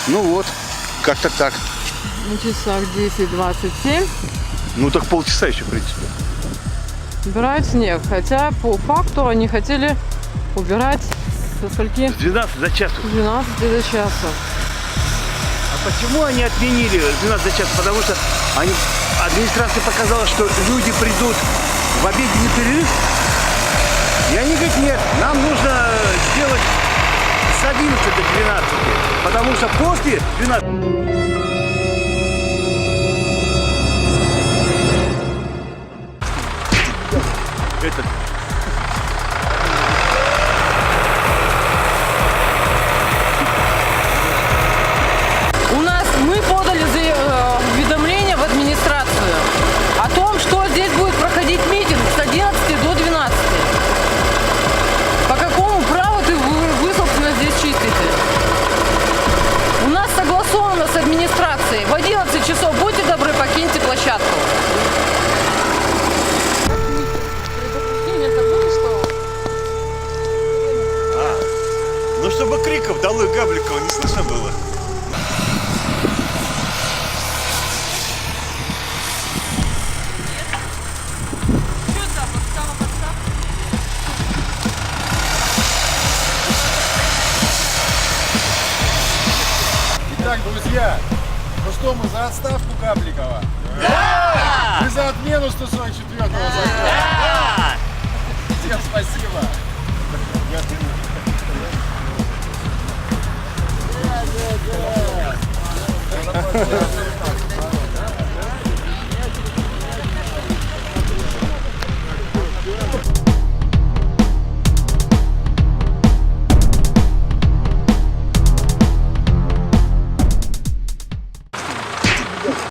Ну вот, как-то так. На часах 10:27. Ну так полчаса еще, в принципе. Убирают снег. Хотя по факту они хотели убирать со скольки? С 12 за час. С 12 до часа. А почему они отменили 12 за час? Потому что администрация показала, что люди придут в обеденный перерыв. И они говорят, нет, нам нужно сделать с 11 до 12. Потому что после 12... Этот... Мы подали уведомление в администрацию о том, что здесь будет проходить митинг с 11 до 12. По какому праву вы собственно, здесь чистите? У нас согласовано с администрацией. В 11 часов будьте добры, покиньте площадку. Ну, чтобы криков долой Габликова не слышно было. Итак, друзья, ну что, мы за отставку Габликова? Да! Мы за отмену 144-го закона? Да! Всем спасибо. Да.